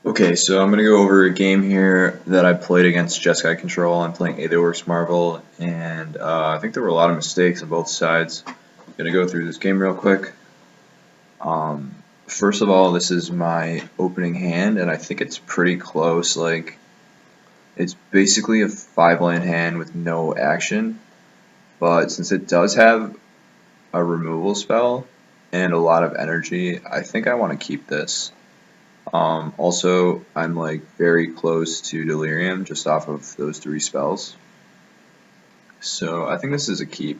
Okay, so I'm going to go over a game here that I played against Jeskai Control. I'm playing Aetherworks Marvel, and I think there were a lot of mistakes on both sides. I'm going to go through this game real quick. First of all, this is my opening hand, and I think it's pretty close. Like, it's basically a 5-land hand with no action, but since it does have a removal spell and a lot of energy, I think I want to keep this. Also, I'm like very close to Delirium just off of those 3 spells. So I think this is a keep,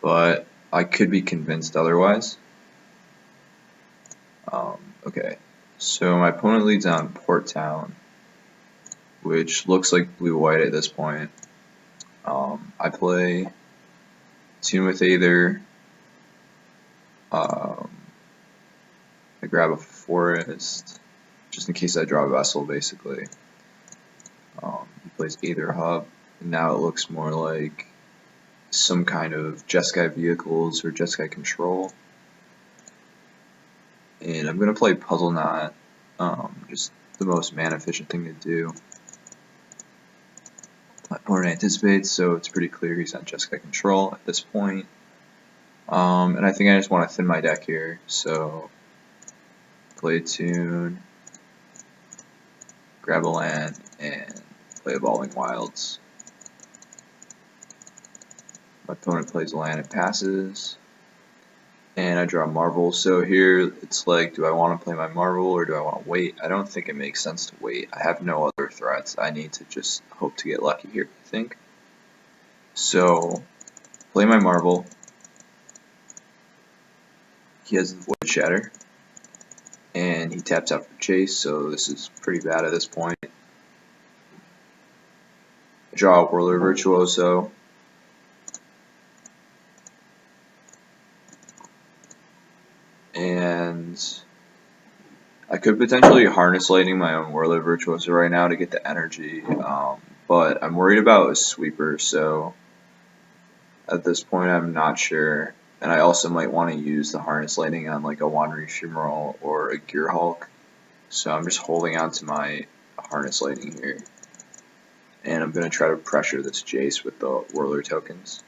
but I could be convinced otherwise. Okay, so my opponent leads on Port Town, which looks like blue-white at this point. I play Tune with Aether. I grab a Forest, just in case I draw a Vessel, basically. He plays Aether Hub, and now it looks more like some kind of Jeskai vehicles or Jeskai control. And I'm going to play Puzzle Knot, just the most mana efficient thing to do. My opponent anticipates, so it's pretty clear he's on Jeskai control at this point. And I think I just want to thin my deck here, so play a tune, grab a land, and play Evolving Wilds. My opponent plays a land and passes, and I draw a Marvel. So here it's like, do I want to play my Marvel or do I want to wait? I don't think it makes sense to wait. I have no other threats. I need to just hope to get lucky here, I think. So, play my Marvel. He has the Void Shatter, and he taps out for Chase, so this is pretty bad at this point. I draw a Whirler Virtuoso. And I could potentially harness lightning my own Whirler Virtuoso right now to get the energy, but I'm worried about a sweeper, so at this point I'm not sure. And I also might want to use the harness lightning on like a Wandering Shimmeral or a Gear Hulk, so I'm just holding on to my harness lightning here. And I'm going to try to pressure this Jace with the Whirler tokens.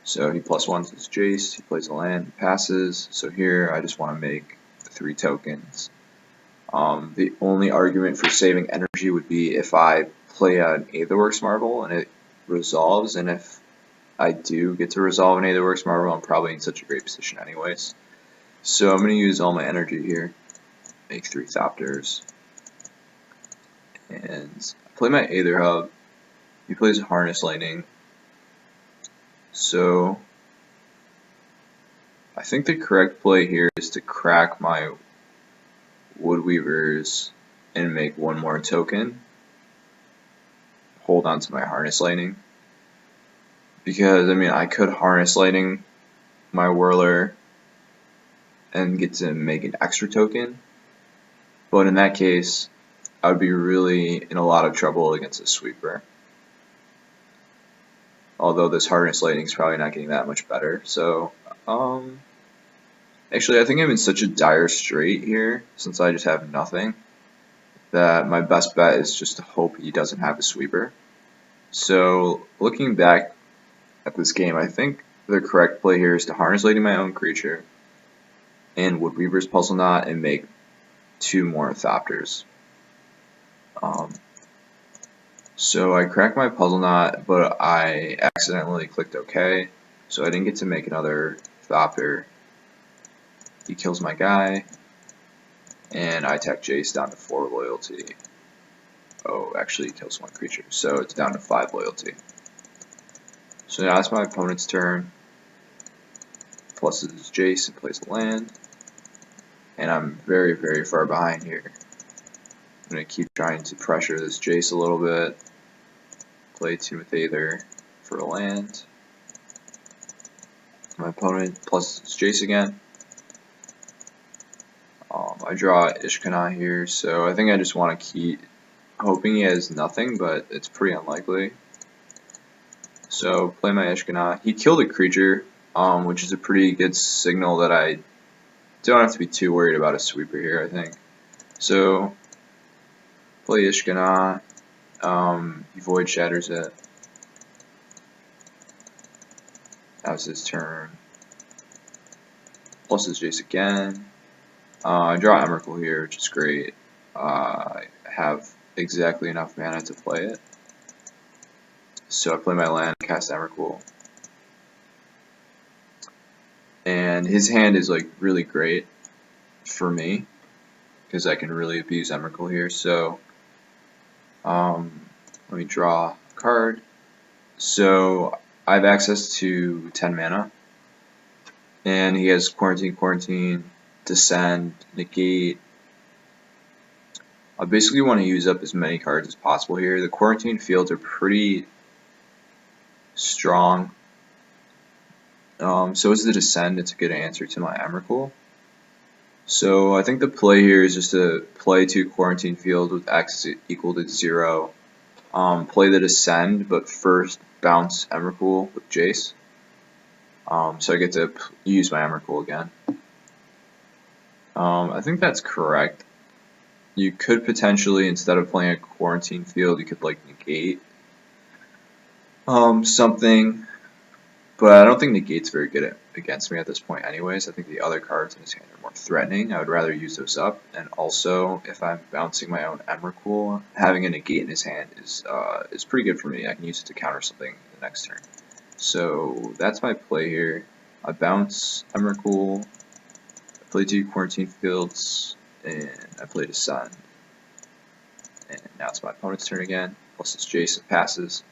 So he +1s his Jace, he plays a land, passes, so here I just want to make 3 tokens. The only argument for saving energy would be if I play an Aetherworks Marvel and it resolves, and if I do get to resolve an Aetherworks Marvel, I'm probably in such a great position anyways. So I'm going to use all my energy here, make 3 Thopters, and play my Aether Hub. He plays Harness Lightning. So I think the correct play here is to crack my Woodweavers and make 1 more token. Hold on to my Harness Lightning. Because, I mean, I could Harness Lightning my Whirler and get to make an extra token. But in that case, I would be really in a lot of trouble against a sweeper. Although this Harness Lightning is probably not getting that much better. So, actually, I think I'm in such a dire strait here, since I just have nothing, that my best bet is just to hope he doesn't have a sweeper. So, looking back at this game, I think the correct play here is to Harness Lightning my own creature and Woodweaver's Puzzle Knot and make 2 more Thopters. So I cracked my Puzzle Knot, but I accidentally clicked OK, so I didn't get to make another Thopter. He kills my guy, and I attack Jace down to 4 loyalty. Oh, actually he kills 1 creature, so it's down to 5 loyalty. So now it's my opponent's turn. Pluses Jace and plays a land. And I'm very, very far behind here. I'm going to keep trying to pressure this Jace a little bit. Play Tune with Aether for a land. My opponent pluses Jace again. I draw Ishkana here, so I think I just want to keep hoping he has nothing, but it's pretty unlikely. So play my Ishkana. He killed a creature, which is a pretty good signal that I don't have to be too worried about a sweeper here, I think. So Play Jeskai. He Void Shatters it. Now's his turn. Plus his Jace again. I draw Emrakul here, which is great. I have exactly enough mana to play it. So I play my land, cast Emrakul. And his hand is like really great for me, because I can really abuse Emrakul here. So let me draw a card. So I have access to 10 mana. And he has Quarantine, Descend, Negate. I basically want to use up as many cards as possible here. The Quarantine fields are pretty strong. So is the Descend. It's a good answer to my Emrakul. So I think the play here is just to play 2 Quarantine fields with X equal to 0. Play the Descend, but first bounce Emrakul with Jace. So I get to use my Emrakul again. I think that's correct. You could potentially, instead of playing a Quarantine field, you could like negate something, but I don't think negate's very good against me at this point anyways. I think the other cards in his hand are more threatening. I would rather use those up, and also if I'm bouncing my own Emrakul, having a negate in his hand is pretty good for me. I can use it to counter something the next turn. So that's my play here. I bounce Emrakul, I play 2 Quarantine fields, and I play Descend. And now it's my opponent's turn again, plus it's Jason passes.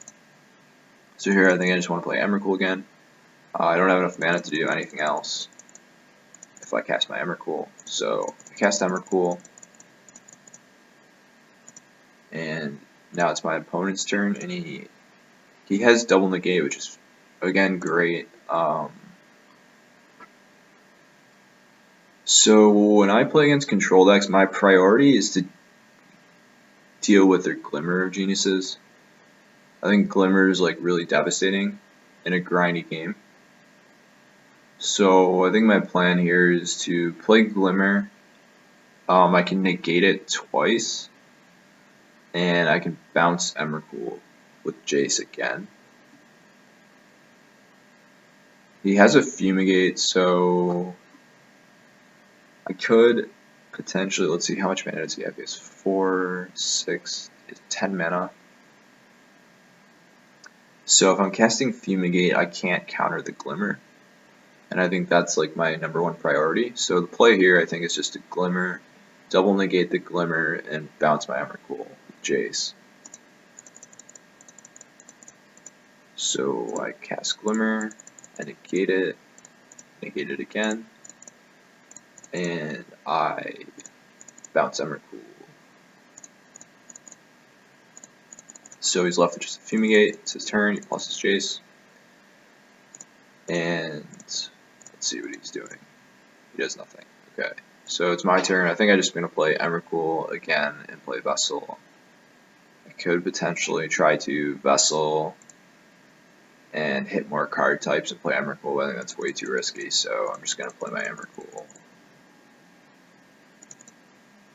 So here I think I just want to play Emrakul again. I don't have enough mana to do anything else if I cast my Emrakul. So I cast Emrakul, and now it's my opponent's turn, and he has double negate, which is again great. So when I play against control decks, my priority is to deal with their Glimmer of Geniuses. I think Glimmer is like really devastating in a grindy game. So I think my plan here is to play Glimmer. I can negate it twice, and I can bounce Emrakul with Jace again. He has a Fumigate, so I could potentially, let's see, how much mana does he have? He has 4, 6, 10 mana. So if I'm casting Fumigate, I can't counter the Glimmer. And I think that's like my #1 priority. So the play here, I think, is just to Glimmer, double negate the Glimmer, and bounce my Emrakul with Jace. So I cast Glimmer, I negate it again, and I bounce Emrakul. So he's left with just a Fumigate. It's his turn, he plus his Jace. And let's see what he's doing. He does nothing. Okay, so it's my turn. I think I'm just going to play Emrakul again and play Vessel. I could potentially try to Vessel and hit more card types and play Emrakul, but I think that's way too risky, so I'm just going to play my Emrakul.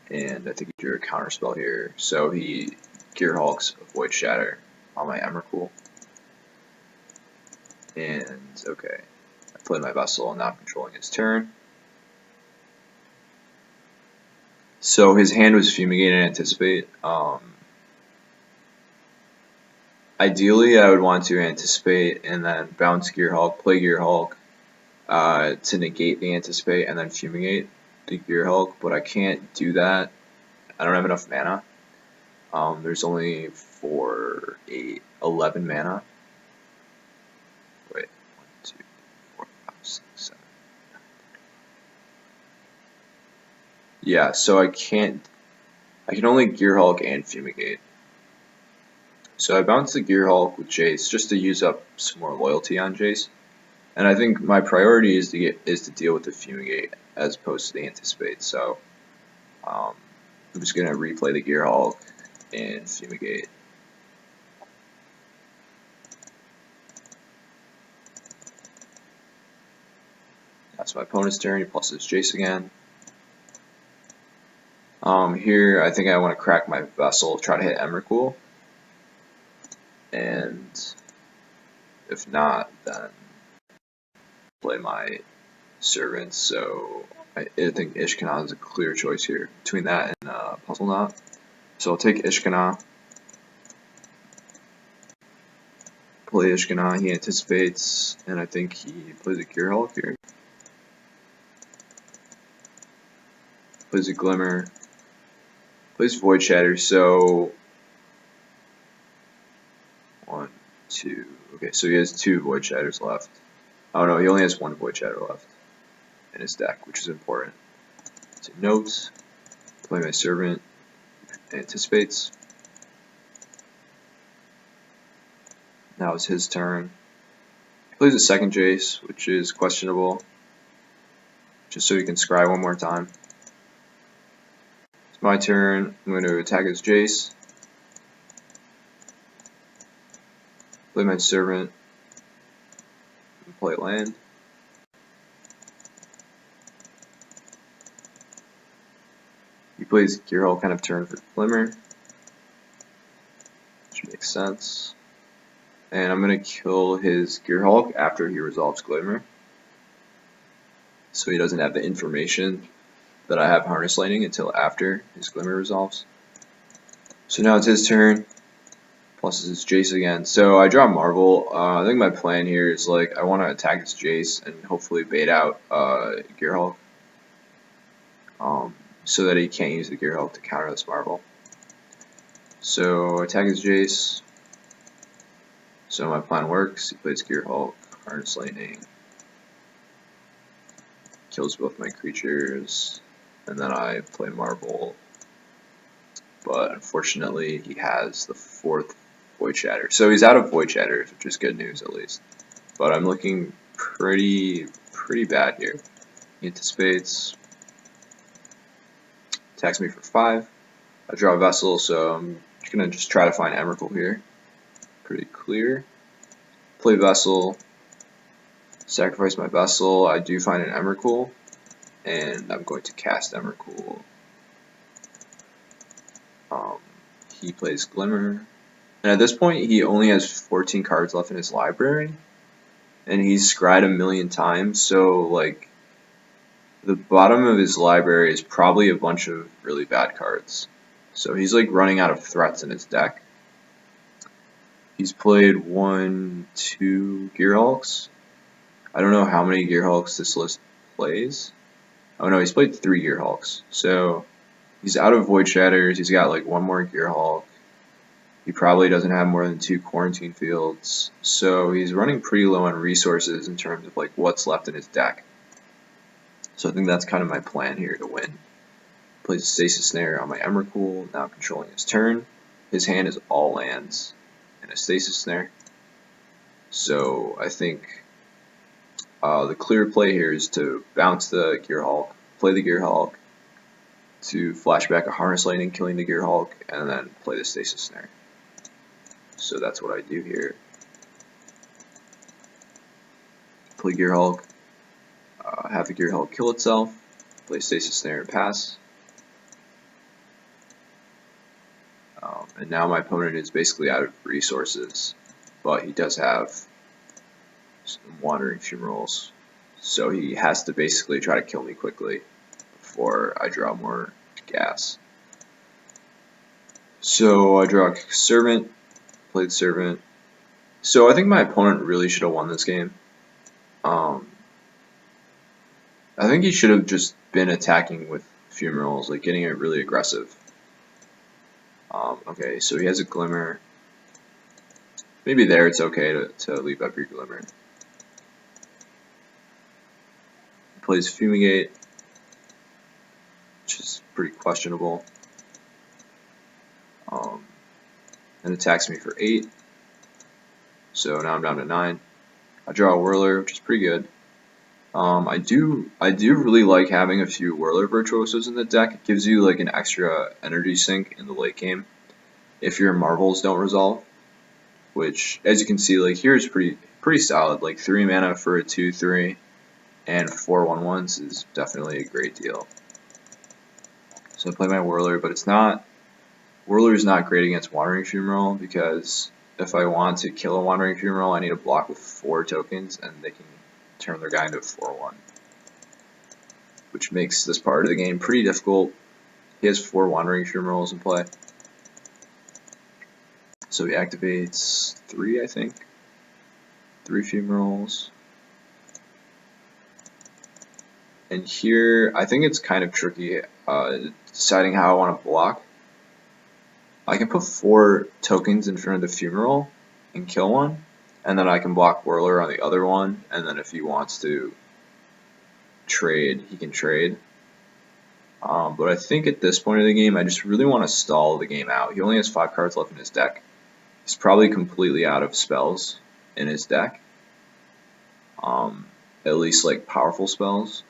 And I think he drew a counterspell here, so he Gearhulks Void Shatter on my Emrakul. And okay, I play my Vessel and now I'm controlling his turn. So his hand was Fumigate and Anticipate. Ideally, I would want to Anticipate and then bounce Gearhulk, play Gearhulk to negate the Anticipate and then Fumigate the Gearhulk, but I can't do that. I don't have enough mana. There's only 4, 8, 11 mana. Wait, 1, 2, 4, 5, 6, 7. Yeah, so I can only Gearhulk and Fumigate. So I bounce the Gearhulk with Jace just to use up some more loyalty on Jace. And I think my priority is to deal with the Fumigate as opposed to the Anticipate. So I'm just gonna replay the Gearhulk and Fumigate. That's my opponent's turn. He pluses Jace again. Here I think I want to crack my vessel, try to hit Emrakul, and if not, then play my servants. So I think Ishkanah is a clear choice here between that and Puzzle Knot. So I'll take Ishkanah. Play Ishkanah, he anticipates, and I think he plays a Gearhulk here. Plays a Glimmer. Plays Void Shatter, so 1, 2, okay, so he has 2 Void Shatters left. Oh no, he only has 1 Void Shatter left in his deck, which is important. So note, play my Servant, anticipates. Now it's his turn. He plays a second Jace, which is questionable, just so he can scry one more time. It's my turn. I'm going to attack his Jace. Play my Servant. And play land. He plays Gearhulk kind of turn for Glimmer, which makes sense. And I'm going to kill his Gearhulk after he resolves Glimmer, so he doesn't have the information that I have Harness Lightning until after his Glimmer resolves. So now it's his turn, plus his Jace again. So I draw Marvel. I think my plan here is like I want to attack his Jace and hopefully bait out Gearhulk, so that he can't use the Gearhulk to counter this Marvel. So attack his Jace. So my plan works. He plays Gearhulk, Harness Lightning, kills both my creatures, and then I play Marvel. But unfortunately, he has the 4th Void Shatter. So he's out of Void Shatters, which is good news at least. But I'm looking pretty bad here. He anticipates, attacks me for 5. I draw a Vessel, so I'm gonna just try to find Emrakul here. Pretty clear. Play Vessel, sacrifice my Vessel. I do find an Emrakul, and I'm going to cast Emrakul. He plays Glimmer, and at this point he only has 14 cards left in his library, and he's scryed a million times, so like the bottom of his library is probably a bunch of really bad cards. So he's like running out of threats in his deck. He's played 1, 2 Gearhulks. I don't know how many Gearhulks this list plays. Oh no, he's played 3 Gearhulks. So he's out of Void Shatters. He's got like 1 more Gearhulk. He probably doesn't have more than 2 Quarantine Fields. So he's running pretty low on resources in terms of like what's left in his deck. So I think that's kind of my plan here to win. Plays a Stasis Snare on my Emrakul, now controlling his turn. His hand is all lands and a Stasis Snare. So I think the clear play here is to bounce the Gearhulk, play the Gearhulk, to flashback a Harness Lightning, killing the Gearhulk, and then play the Stasis Snare. So that's what I do here. Play Gearhulk, have the Gearhulk kill itself, play Stasis Snare and pass. And now my opponent is basically out of resources, but he does have some Wandering Fumarals, so he has to basically try to kill me quickly before I draw more gas. So I draw a Servant, played Servant. So I think my opponent really should have won this game. I think he should have just been attacking with Fumarals, like getting it really aggressive. Okay, so he has a Glimmer. Maybe there it's okay to leave up your Glimmer. He plays Fumigate, which is pretty questionable. And attacks me for 8. So now I'm down to 9. I draw a Whirler, which is pretty good. I do really like having a few Whirler Virtuosos in the deck. It gives you like an extra energy sink in the late game if your Marvels don't resolve, which, as you can see, like here is pretty solid. Like 3 mana for a 2/3 and 4 1/1s is definitely a great deal. So So I play my Whirler, but it's not. Whirler is not great against Wandering Funeral because if I want to kill a Wandering Funeral, I need to block with 4 tokens, and they can turn their guy into a 4/1, which makes this part of the game pretty difficult. He has 4 Wandering Funerals in play, so he activates 3, I think, 3 Funerals. And here, I think it's kind of tricky deciding how I want to block. I can put 4 tokens in front of the Funeral and kill one, and then I can block Whirler on the other one, and then if he wants to trade, he can trade. But I think at this point of the game, I just really want to stall the game out. He only has 5 cards left in his deck. He's probably completely out of spells in his deck. At least like powerful spells.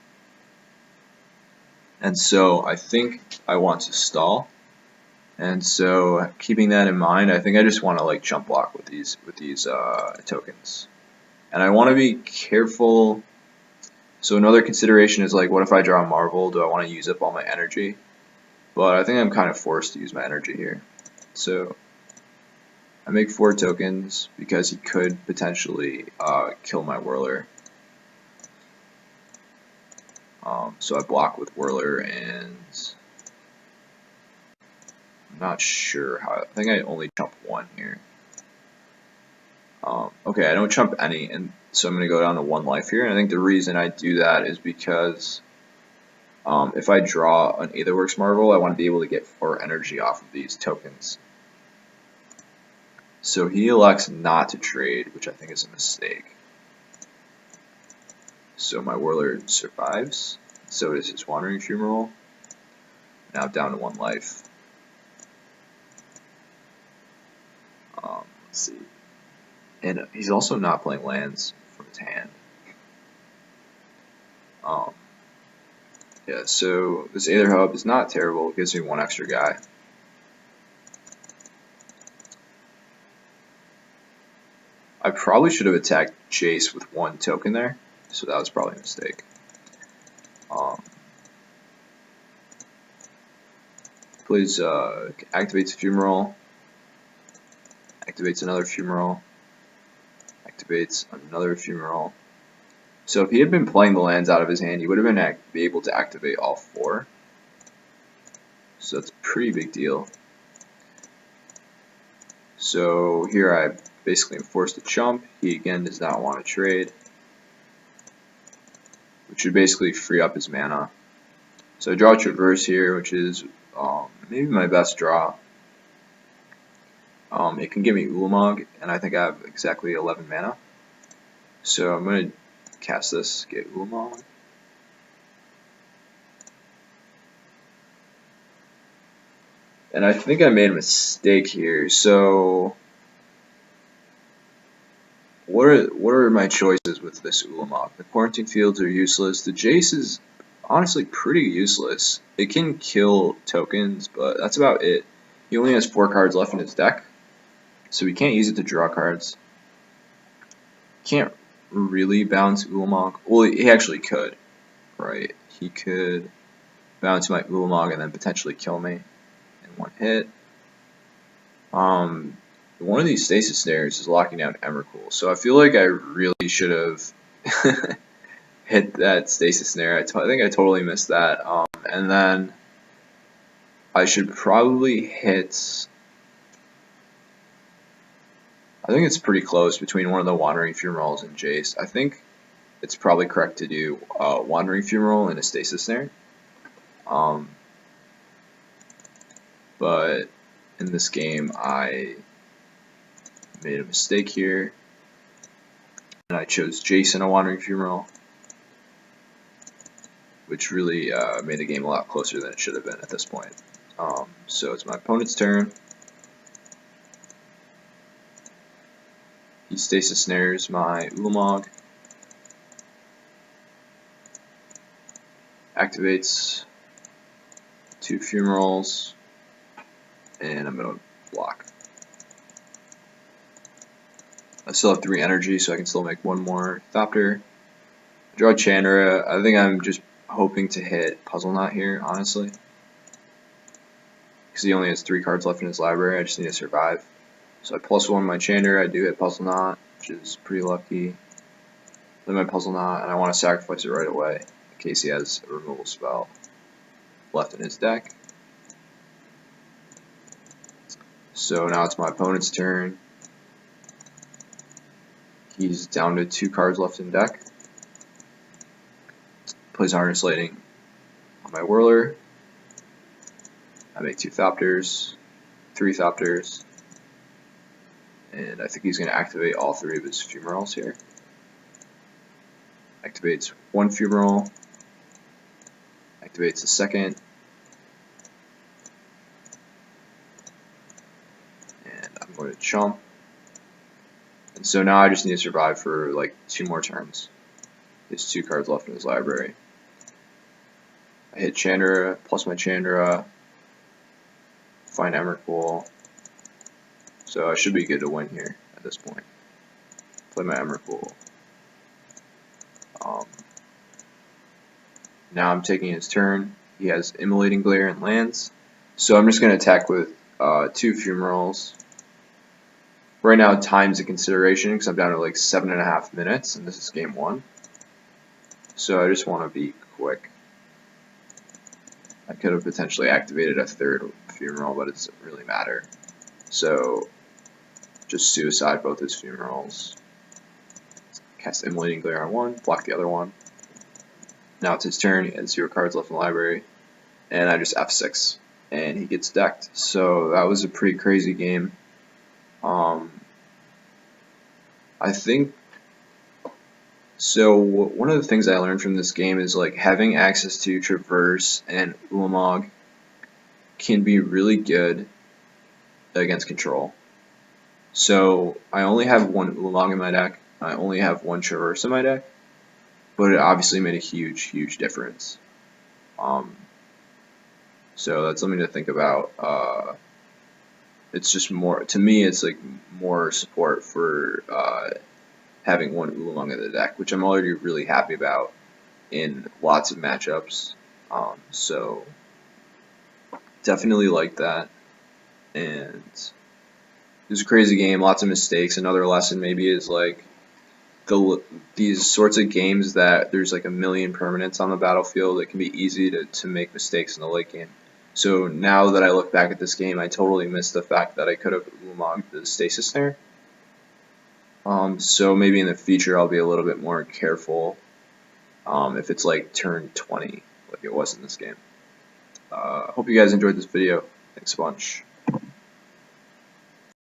And so I think I want to stall. And so keeping that in mind, I think I just want to like jump block with these tokens. And I want to be careful. So another consideration is like, what if I draw a Marvel? Do I want to use up all my energy? But I think I'm kind of forced to use my energy here. So I make 4 tokens because he could potentially kill my Whirler. So I block with Whirler, and I'm not sure how. I think I only chump 1 here. Okay, I don't chump any, and so I'm going to go down to 1 life here. And I think the reason I do that is because if I draw an Aetherworks Marvel, I want to be able to get 4 energy off of these tokens. So he elects not to trade, which I think is a mistake. So my Whirler survives. So does his Wandering Funeral. Now down to 1 life. Let's see. And he's also not playing lands from his hand. Yeah, so this Aether Hub is not terrible. It gives me 1 extra guy. I probably should have attacked Jace with 1 token there, so that was probably a mistake. Plays activates Fumarole, activates another Fumarole, activates another Fumarole. So if he had been playing the lands out of his hand, he would have been able to activate all 4. So that's a pretty big deal. So here I basically am forced to chump. He again does not want to trade, which would basically free up his mana. So I draw a Traverse here, which is maybe my best draw. It can give me Ulamog, and I think I have exactly 11 mana. So I'm going to cast this, get Ulamog. And I think I made a mistake here. So what are my choices with this Ulamog? The Quarantine Fields are useless. The Jace is honestly pretty useless. It can kill tokens, but that's about it. He only has 4 cards left in his deck, so he can't use it to draw cards. Can't really bounce Ulamog. Well, he actually could, right? He could bounce my Ulamog and then potentially kill me in 1 hit. One of these Stasis Snares is locking down Emrakul, so I feel like I really should have hit that Stasis Snare. I think I totally missed that. And then I should probably hit. I think it's pretty close between one of the Wandering Fumaroles and Jace. I think it's probably correct to do Wandering Fumarole and a Stasis Snare. But in this game, I made a mistake here, and I chose Jace and a Wandering Fumarole, which really made the game a lot closer than it should have been at this point. So it's my opponent's turn. He Stasis Snares my Ulamog, activates 2 Fumaroles, and I'm going to block. I still have 3 energy, so I can still make 1 more Thopter. Draw Chandra. I think I'm just hoping to hit Puzzle Knot here, honestly. because he only has 3 cards left in his library. I just need to survive. So I +1 my Chandra, I do hit Puzzle Knot, which is pretty lucky. Then my Puzzle Knot, and I want to sacrifice it right away, in case he has a removal spell left in his deck. So now it's my opponent's turn. He's down to 2 cards left in deck. Plays Harness Lightning on my Whirler. I make 2 Thopters, 3 Thopters, and I think he's going to activate all 3 of his Fumaroles here. Activates 1 Fumarole, activates the second, and I'm going to chump. And so now I just need to survive for like 2 more turns. He has 2 cards left in his library. I hit Chandra, plus my Chandra, find Emrakul. So I should be good to win here at this point. Play my Emrakul. Now I'm taking his turn. He has Immolating Glare and lands. So I'm just going to attack with 2 Fumaroles. Right now time's a consideration because I'm down to like 7.5 minutes and this is game 1. So I just want to be quick. I could have potentially activated a 3rd Fumarole, but it doesn't really matter. So just suicide both his Fumaroles. Cast Immolating Glare on 1, block the other one. Now it's his turn, he has 0 cards left in the library, and I just F6, and he gets decked. So that was a pretty crazy game. I think, so one of the things I learned from this game is like having access to Traverse and Ulamog can be really good against control. So I only have 1 Ulamog in my deck, I only have 1 Traverse in my deck, but it obviously made a huge difference. So that's something to think about. It's just more, to me, it's like more support for having 1 Ulamog in the deck, which I'm already really happy about in lots of matchups. So definitely like that. And it was a crazy game, lots of mistakes. Another lesson maybe is like these sorts of games that there's like a million permanents on the battlefield, it can be easy to make mistakes in the late game. So now that I look back at this game, I totally missed the fact that I could have Ulamogged the Stasis Snare. So maybe in the future I'll be a little bit more careful if it's like turn 20 like it was in this game. Hope you guys enjoyed this video. Thanks a bunch.